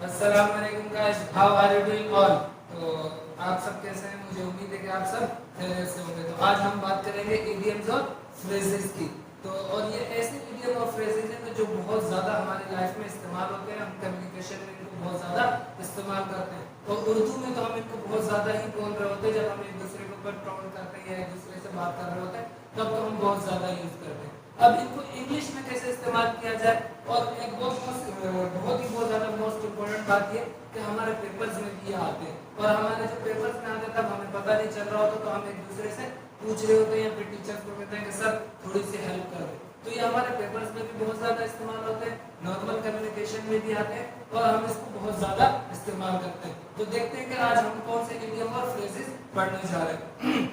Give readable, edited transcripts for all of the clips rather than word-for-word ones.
अस्सलाम वालेकुम guys, how are you doing all. तो आप सब कैसे हैं? मुझे उम्मीद है कि आप सब खैरियत से होंगे। तो आज हम बात करेंगे इडियम्स और फ्रेजेस की। तो और ये ऐसे इडियम और फ्रेजेस हैं जो बहुत ज़्यादा हमारी लाइफ में इस्तेमाल होते हैं। हम कम्युनिकेशन में इनको बहुत ज़्यादा इस्तेमाल करते हैं। और उर्दू में तो हम इनको बहुत ज़्यादा ही बोल रहे होते हैं। जब हम एक दूसरे के ऊपर टॉन्ट करते हैं या एक दूसरे से बात कर रहे होते हैं तब तो हम बहुत ज़्यादा यूज़ करते हैं। अब इनको इंग्लिश में कैसे इस्तेमाल किया जाए, और एक बहुत ही ज़्यादा मोस्ट इम्पोर्टेंट बात ये कि हमारे पेपर्स में भी ये आते हैं। और हमारे जो पेपर्स में आते तब हमें पता नहीं चल रहा होता तो हम एक दूसरे से पूछ रहे होते हैं या फिर टीचर्स को कहते हैं कि सर थोड़ी सी हेल्प कर दे। तो ये हमारे पेपर्स में भी बहुत ज़्यादा इस्तेमाल होते हैं, नॉर्मल कम्युनिकेशन में भी आते हैं और हम इसको बहुत ज़्यादा इस्तेमाल करते हैं। तो देखते हैं कि आज हम कौन से इडियम और फ्रेजेस पढ़ने जा रहे हैं।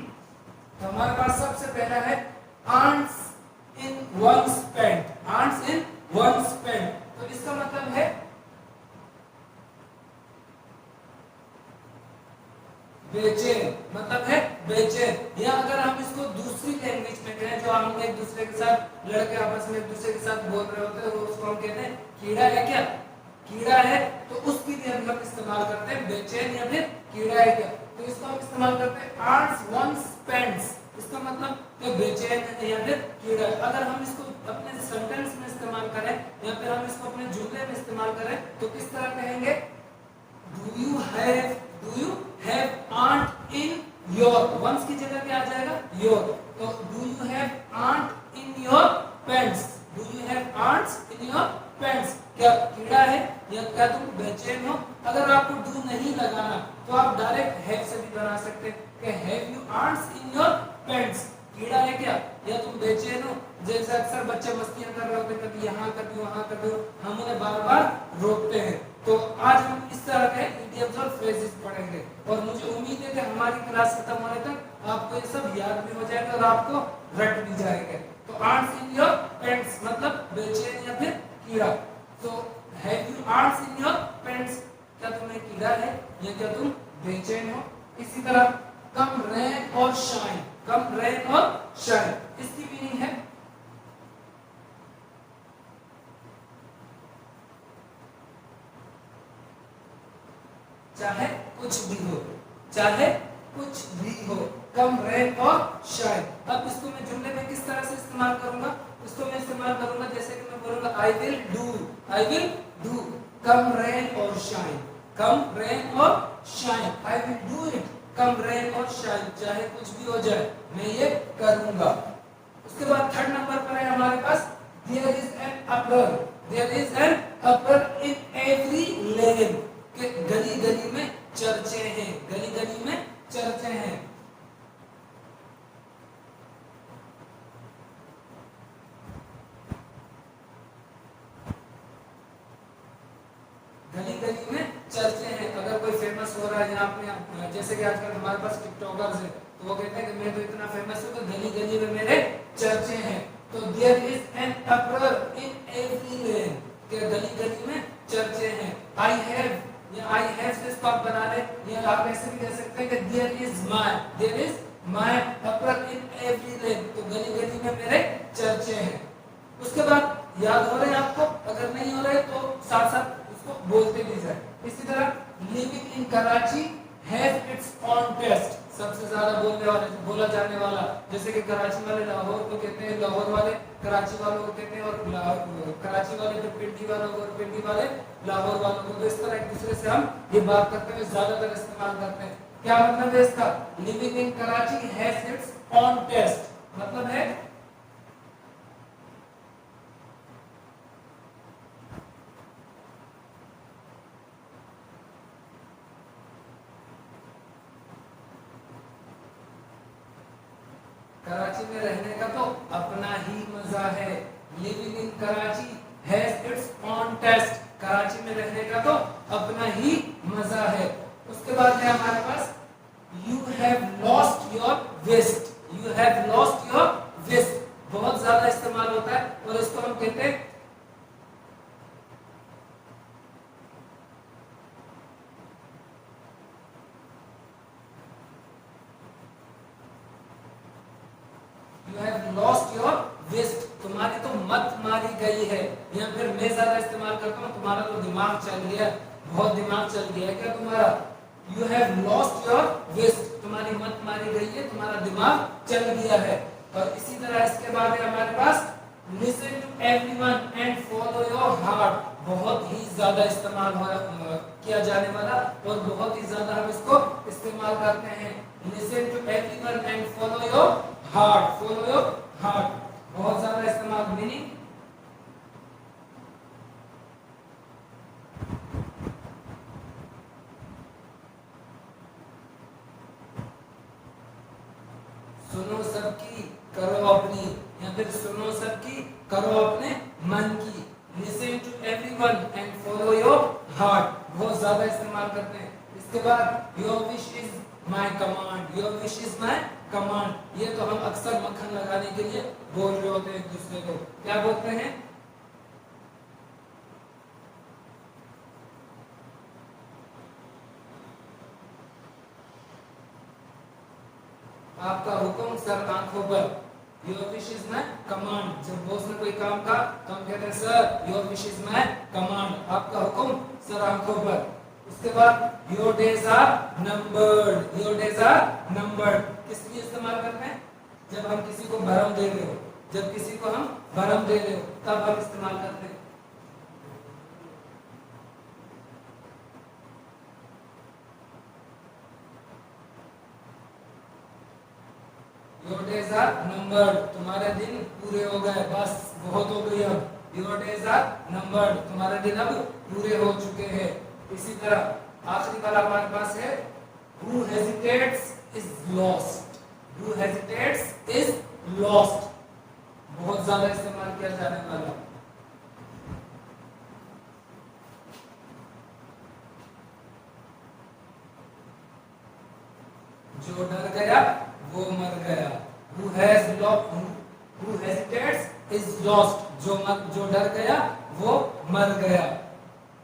तो हमारे पास सबसे पहला है आंट्स इन one's pant। आंट्स इन one's pant, तो इसका मतलब है बेचैन, मतलब है बेचैन। या अगर हम इसको दूसरी लैंग्वेज में कहें, जो हम एक दूसरे के साथ लड़के आपस में एक दूसरे के साथ बोल रहे होते हैं, तो उसको हम कहते हैं कीड़ा है क्या, कीड़ा है। तो उसके लिए हम इस्तेमाल करते हैं बेचैन या फिर कीड़ा है क्या। तो इसको हम इस्तेमाल करते हैं आंट्स one's pants। इसका मतलब है बेचैन है या फिर कीड़ा। अगर हम इसको अपने सेंटेंस में इस्तेमाल करें या फिर हम इसको अपने जुमले में इस्तेमाल करें तो किस तरह कहेंगे? Do you have ant in your, once की जगह क्या आ जाएगा? योर। तो do you have ant in your pants, do you have ants in your pants. क्या कीड़ा है या क्या तुम बेचैन हो? अगर आपको डू नहीं लगाना तो आप डायरेक्ट हैव से भी बना सकते हैं कि have you ants in your pants. कीड़ा है क्या या तुम बेचैन हो? जैसे अक्सर बच्चे मस्तियां कर रहे होते हैं, कभी यहाँ कभी वहां कभी, हम उन्हें बार बार रोकते हैं। तो आज हम इस तरह के इडियम्स और फ्रेजेस पढ़ेंगे और मुझे उम्मीद है कि हमारी क्लास खत्म होने तक आपको ये सब याद भी हो जाएगा और आपको रट भी जाएंगे। तो आंट्स इन योर पैंट्स मतलब बेचैन या फिर कीड़ा। तो have you ants in your pants, क्या तुम्हें कीड़ा है या क्या तुम बेचैन हो? इसी तरह कम रेन और शाइन, कम रेन और शाइन, इसकी मीनिंग है चाहे कुछ भी हो, चाहे कुछ भी हो, कम रेन और शाइन। अब इसको मैं जुमले में किस तरह से इस्तेमाल करूंगा? इसको मैं इस्तेमाल करूंगा जैसे कि मैं बोलूंगा I will do come rain और शाइन, कम रेन और shine, I will do it come rain और शाइन, चाहे कुछ भी हो जाए मैं ये करूंगा। उसके बाद थर्ड नंबर पर है हमारे पास there is an upper, there is an upper in every lane, के गली गली में चर्चे हैं, गली गली में चर्चे हैं। गली गली में चर्चे हैं। अगर कोई फेमस हो रहा है या आपने, जैसे कि आजकल हमारे पास टिकटॉकर्स हैं तो वो कहते हैं कि मैं तो इतना फेमस हूं कि गली गली में मेरे चर्चे हैं। तो there is an upper in every lane, के गली गली में चर्चे हैं। आई हैव या आई हैव से इसको आप बना ले, या आप ऐसे भी कह सकते हैं कि there is my upper in every lane, तो गली गली में मेरे चर्चे हैं। उसके बाद याद हो रहे हैं आपको? अगर नहीं हो रहे तो साथ साथ इसको बोलते भी जाए। इसी तरह living in Karachi has its own test, सबसे ज्यादा बोला जाने वाला, जैसे कि कराची वाले लाहौर को कहते हैं, लाहौर वाले कराची वालों को कहते हैं, और कराची वाले फिर पिंडी वालों को और पिंडी वाले लाहौर वालों को। तो इस तरह एक दूसरे से हम ये बात करते हैं, ज्यादातर इस्तेमाल करते हैं। क्या मतलब है इसका? Living in Karachi has its own test, मतलब है कराची में रहने का तो अपना ही मजा है। Living in Karachi has its own test, Karachi में रहने का तो अपना ही मजा है। उसके बाद है हमारे पास you have lost your waste, you have lost your waste, बहुत ज्यादा इस्तेमाल होता है और इसको हम कहते हैं you have lost your waste, तुम्हारी तो मत मारी गई है। या फिर मैं ज्यादा इस्तेमाल करता हूँ तुम्हारा तो दिमाग चल गया, बहुत दिमाग चल गया है क्या तुम्हारा? यू हैव लॉस्ट योर विस्ट, तुम्हारी मत मारी गई है, तुम्हारा दिमाग चल गया है। और इसी तरह इसके बाद है हमारे पास listen to everyone and follow your heart, बहुत ही ज्यादा इस्तेमाल किया जाने वाला और बहुत ही ज्यादा हम इसको इस्तेमाल करते हैं। Listen to everyone and follow your heart, follow your heart, बहुत ज्यादा इस्तेमाल। मीनिंग सुनो सबकी करो अपनी, या फिर सुनो सबकी करो अपने मन की। Listen to everyone and follow your heart, बहुत ज्यादा इस्तेमाल करते हैं। इसके बाद your wish is my command, your wish is my command, ये तो हम अक्सर मक्खन लगाने के लिए बोल रहे होते हैं एक दूसरे को। क्या बोलते हैं? आपका हुक्म सर आंखों पर, your wish is my command. जब बॉस ने कोई काम कहा तो हम कहते हैं sir your wish is my command, आपका हुक्म सर आंखों पर। उसके बाद your days are numbered, your days are numbered, किस लिए इस्तेमाल करते हैं? जब हम किसी को भरम दे रहे हो, जब किसी को हम भरम दे रहे हो तब हम इस्तेमाल करते हैं। योर डेज आर नंबर्ड, तुम्हारे दिन पूरे हो गए, बस बहुत हो गई अब। योर डेज आर नंबर्ड, तुम्हारे दिन अब पूरे हो चुके हैं। इसी तरह आखिरी वाला हमारे पास है who hesitates is lost, who hesitates is lost, बहुत ज्यादा इस्तेमाल किया जाने वाला। जो डर गया वो मर गया, who hesitates is lost, जो डर गया वो मर गया।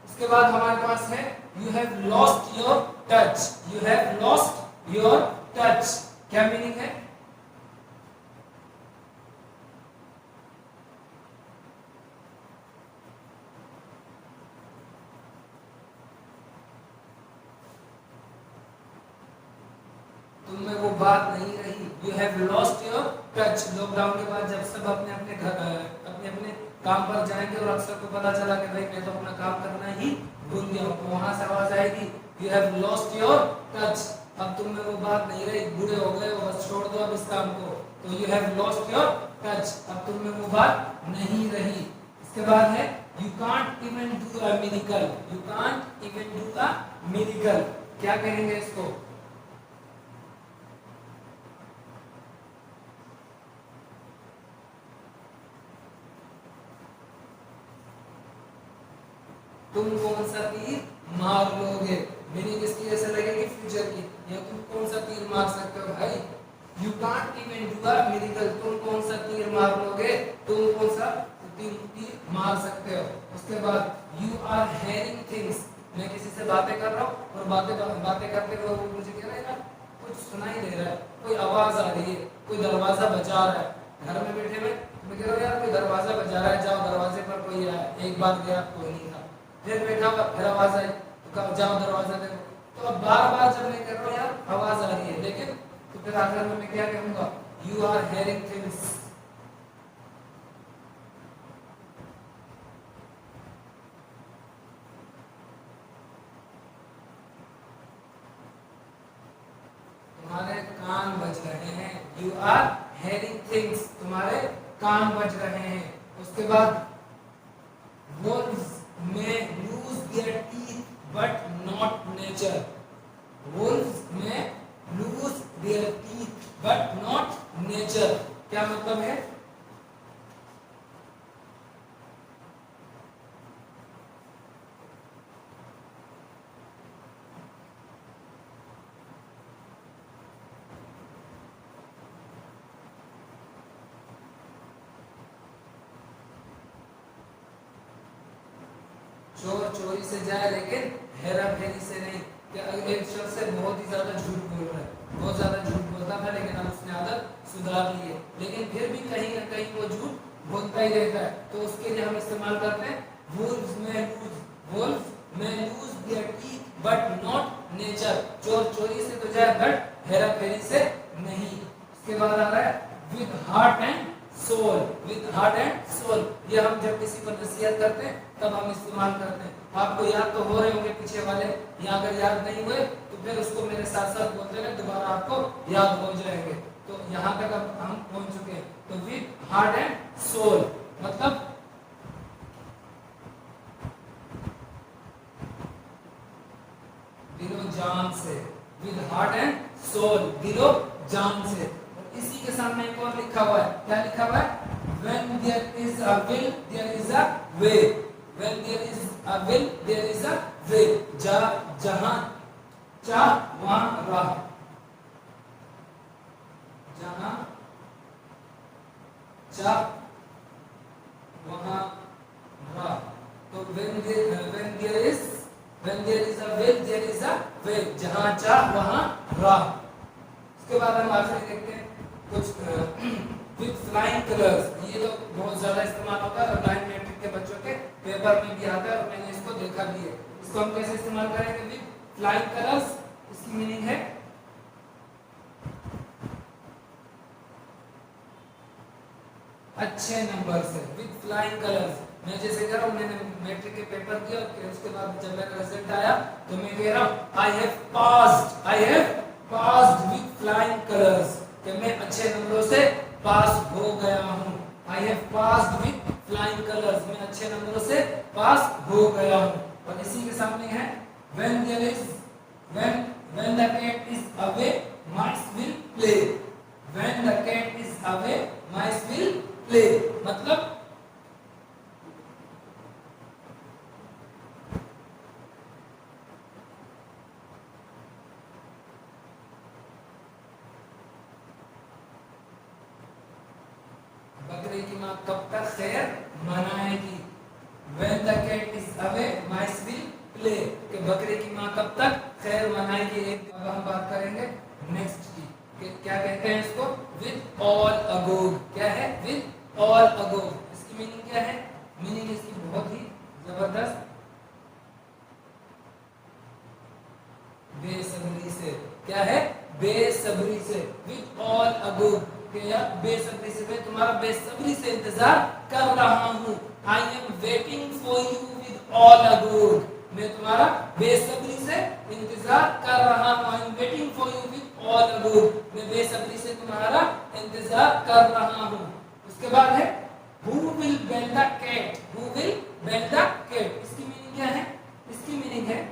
उसके बाद हमारे पास है you have lost your touch, you have lost your touch, क्या मीनिंग है? तुम में वो बात नहीं रही, you have lost your touch। Lockdown के बाद जब सब अपने अपने घर अपने अपने काम पर जाएंगे और अक्सर को पता चला कि भाई मैं तो अपना काम करना ही भूल गया हूँ, तो वहां से आवाज आएगी you have lost your touch, अब तुम में वो बात नहीं रही, बूढ़े हो गए हो, बस छोड़ दो अब इस काम को। तो you have lost your touch, अब तुम में वो बात नहीं रही। इसके बाद है you can't even do a miracle, you can't even do a miracle, क्या कहेंगे इसको? तुम कौन सा तीर मार लोगे, मीनिंग इसकी ऐसे लगेगी फ्यूचर की, या तुम कौन सा तीर मार सकते हो भाई। You can't even do a miracle, तुम कौन सा तीर मार लोगे, तुम कौन सा तीर मार सकते हो। उसके बाद यू आर हेयरिंग थिंग्स, मैं किसी से बातें कर रहा हूँ और बातें करते हुए वो मुझे कह रहा है यार कुछ सुनाई दे रहा है, कोई आवाज आ रही है, कोई दरवाजा बजा रहा है। घर में बैठे हुए मैं कह रहा हूँ यार कोई दरवाजा बजा रहा है, जाओ दरवाजे पर कोई आया, एक बार गया कोई नहीं था, फिर बैठा हुआ फिर आवाज आई तो जाओ दरवाजा देखो। तो अब बार बार जब मैं कह रहा हूँ यार आवाज आ रही है लेकिन, तो फिर आखिर में मैं क्या कहूँगा, यू आर हेयरिंग थिंग्स। तुम्हारे कान बज रहे हैं, यू आर हेयरिंग थिंग्स, तुम्हारे कान बज रहे हैं। उसके बाद wolves may lose their teeth but not nature, wolves may lose their teeth but not nature, क्या मतलब है? चोर चोरी से जाए लेकिन हेरा फेरी से नहीं। क्या एक शख्स से बहुत ही ज्यादा झूठ बोल रहा है, बहुत ज्यादा झूठ बोलता था लेकिन अब उसने आदत सुधार ली है, लेकिन फिर भी कहीं ना कहीं वो झूठ बोलता ही रहता है, तो उसके लिए हम इस्तेमाल करते हैं wolves may may lose their teeth but not nature. चोर चोरी से तो जाए बट हेरा फेरी से नहीं. इसके बाद आ रहा है with heart and soul. with heart and soul ये हम जब किसी पर नसीहत करते हैं तब हम इस्तेमाल करते हैं. आपको याद तो हो रहे होंगे पीछे वाले, या अगर याद नहीं हुए तो फिर उसको मेरे साथ साथ बोलते रहे, दोबारा आपको याद हो जाएंगे. तो यहाँ तक अब हम पहुंच चुके हैं. तो with heart and soul मतलब दिलो जान से. with heart and soul दिलो जान से. इसी के सामने एक और लिखा हुआ है. क्या लिखा हुआ है? when there is a will there is a way. when there is a will there is a way. जहां चाह वहां राह. जहां चाह वहां राह. तो when there is a will there is a way. जहां चाह वहां राह. इसके बाद हम आखिरी देखते हैं कुछ with flying colors. ये तो बहुत ज्यादा इस्तेमाल होता है और 9 मैट्रिक के बच्चों के पेपर में भी आता है और मैंने इसको देखा भी है. इसको हम कैसे इस्तेमाल करेंगे? with flying colors. इसकी मीनिंग है अच्छे नंबर से. with flying colors मैं जैसे कह रहा हूँ, मैंने मैट्रिक के पेपर दिया और उसके बाद जब मेरा रिजल्ट आया तो मैं कह रहा हूँ I have passed with flying colors. कि मैं अच्छे नंबरों से पास हो गया हूँ. I have passed with flying colors. मैं अच्छे नंबरों से पास हो गया हूँ. और इसी के सामने है when the cat is away mice will play. when the cat is away mice will play मतलब बकरे की माँ कब तक खैर मनाएगी. when the cat is away mice will play कि बकरे की माँ कब तक खैर मनाएगी. अब हम बात करेंगे नेक्स्ट की कि क्या कहते हैं इसको? with all agog. क्या है? with all agog. इसकी मीनिंग क्या है? मीनिंग इसकी बहुत ही जबरदस्त. बेसब्री से. क्या है? बेसब्री से. with all agog या बेसब्री से. मैं तुम्हारा बेसब्री से इंतजार कर रहा हूँ. I am waiting for you with all agog. मैं तुम्हारा बेसब्री से इंतजार कर रहा हूँ. I am waiting for you with all agog. मैं बेसब्री से तुम्हारा इंतजार कर रहा हूँ. उसके बाद है who will bend the cat. who will bend the cat. इसकी मीनिंग क्या है? इसकी मीनिंग है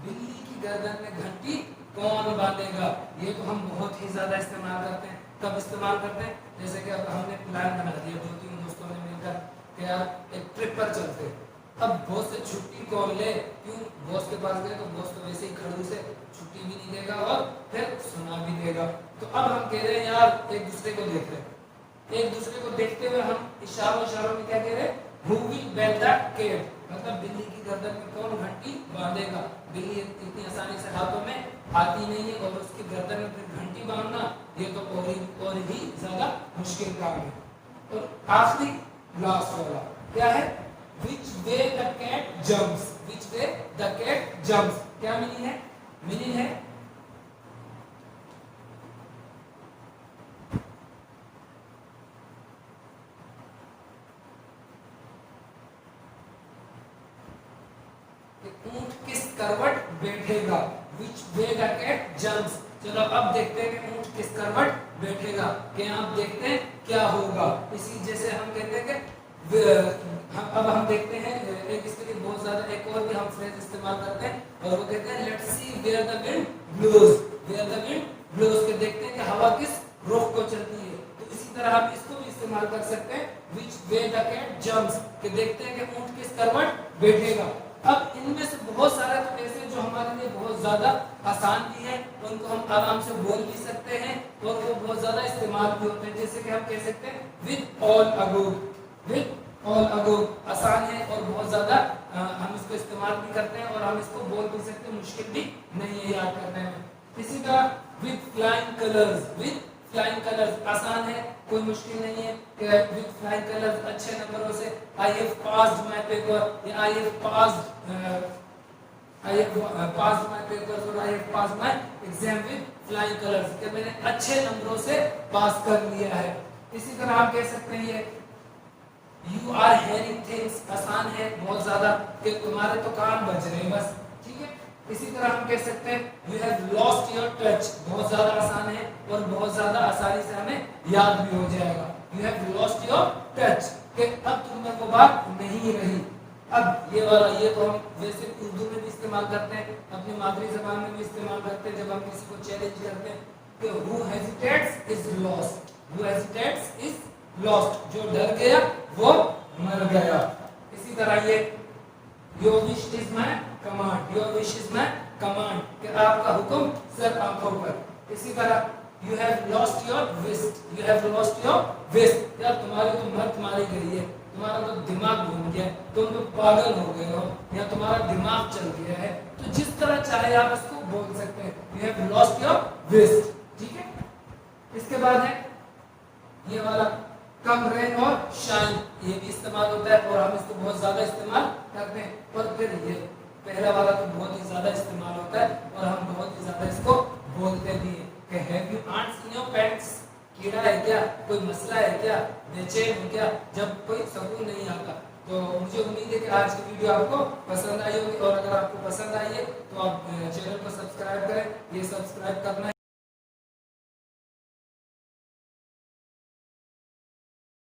बिल्ली की गर्दन में घंटी कौन बांधेगा. ये तो हम बहुत ही ज्यादा इस्तेमाल करते हैं. कब इस्तेमाल करते हैं? जैसे कि अब हमने प्लान बना दिया 2-3 दोस्तों ने मिलकर कि यार एक ट्रिप पर चलते हैं. अब बॉस से छुट्टी कौन ले? क्यों? बॉस के पास गए तो बॉस तो वैसे ही खड़ूस है, छुट्टी भी नहीं देगा और फिर सुना भी देगा. तो अब हम कह रहे हैं यार एक दूसरे को देख रहे हैं. एक दूसरे को देखते हुए हम इशारों में क्या कह रहे हैं? Who will bend the cat. मतलब बिल्ली की गर्दन में कौन घंटी बांधेगा. बिल्ली इतनी आसानी से हाथों में आती नहीं है और उसकी गर्दन में फिर घंटी बांधना ये तो और ही ज्यादा मुश्किल काम है. और आखिरी लास्ट वाला क्या है? which way the cat jumps. which way the cat jumps. क्या मीनिंग है? मीनिंग है ऊंट किस करवट बैठेगा. which way the cat jumps. चलो अब देखते हैं कि ऊंट किस करवट बैठेगा. कि आप देखते हैं क्या होगा. इसी जैसे हम कहते हैं कि अब हम देखते हैं एक इसके लिए बहुत ज्यादा एक और भी हम फ्रेज इस्तेमाल करते हैं और वो कहते हैं let's see where the wind blows. Where the wind blows के देखते हैं कि हवा किस रुख को चलती है. तो इसी तरह हम इसको भी इस्तेमाल कर सकते हैं which way the cat jumps के देखते हैं कि ऊंट किस करवट बैठेगा. अब इनमें से बहुत सारे तो ऐसे जो हमारे लिए बहुत ज्यादा आसान भी है, उनको हम आराम से बोल भी सकते हैं और वो बहुत ज्यादा इस्तेमाल भी होते हैं. जैसे कि हम कह सकते हैं with all agog. with all agog आसान है और बहुत ज़्यादा हम इसको इस्तेमाल भी करते हैं और हम इसको बोल भी सकते हैं, मुश्किल भी नहीं है याद करने में। इसी तरह विथ फ्लाइंग कलर्स आसान है, कोई मुश्किल नहीं है कि विथ फ्लाइंग कलर्स अच्छे नंबरों से I have passed my paper या I have passed my papers और I have passed my exam with flying colours कि मैंने अच्छे नंबरों से पास कर लिया है। इसी तरह आप कह सकते हैं ये यू आर हेयरिंग थिंग्स आसान है बहुत ज्यादा कि तुम्हारे तो कान बज रहे हैं बस, ठीक है। इसी तरह हम कह सकते हैं you have lost your touch, बहुत ज्यादा आसान है और बहुत ज्यादा आसानी से हमें याद भी हो जाएगा। You have lost your touch कि अब तुम में वो बात नहीं रही। अब ये वाला ये तो हम वैसे उर्दू में भी इस्तेमाल करते हैं, अपनी मादरी जबान में भी इस्तेमाल करते हैं जब हम किसी को चैलेंज करते हैं कि who hesitates is lost, who hesitates is lost, जो डर गया वो मर गया। इसी तरह ये your wish is my command, your wish is my command कि आपका हुक्म सर आंखों पर। इसी तरह यू हैव लॉस्ट योर विस्ट, यू हैव लॉस्ट योर विस्ट, यार तुम्हारी तो मत मारी गई है, तुम्हारा तो दिमाग घूम गया, तुम तो पागल हो गए हो या तुम्हारा दिमाग चल गया है, तो जिस तरह चाहे आप इसको बोल सकते हैं यू हैव लॉस्ट योर विस्ट, ठीक है। इसके बाद है ये वाला कम रेन और शाइन, ये भी इस्तेमाल होता है और हम इसको बहुत ज्यादा इस्तेमाल करते हैं। और फिर ये पहला वाला तो बहुत ही ज्यादा इस्तेमाल होता है और हम बहुत ही ज्यादा इसको बोलते भी हैं कि have you ants in your pants, कीड़ा है क्या, कोई मसला है क्या, बेचैन हो क्या, जब कोई सुकून नहीं आता। तो मुझे उम्मीद है कि आज की वीडियो आपको पसंद आई होगी और अगर आपको पसंद आई है तो आप चैनल को सब्सक्राइब करें, ये सब्सक्राइब करना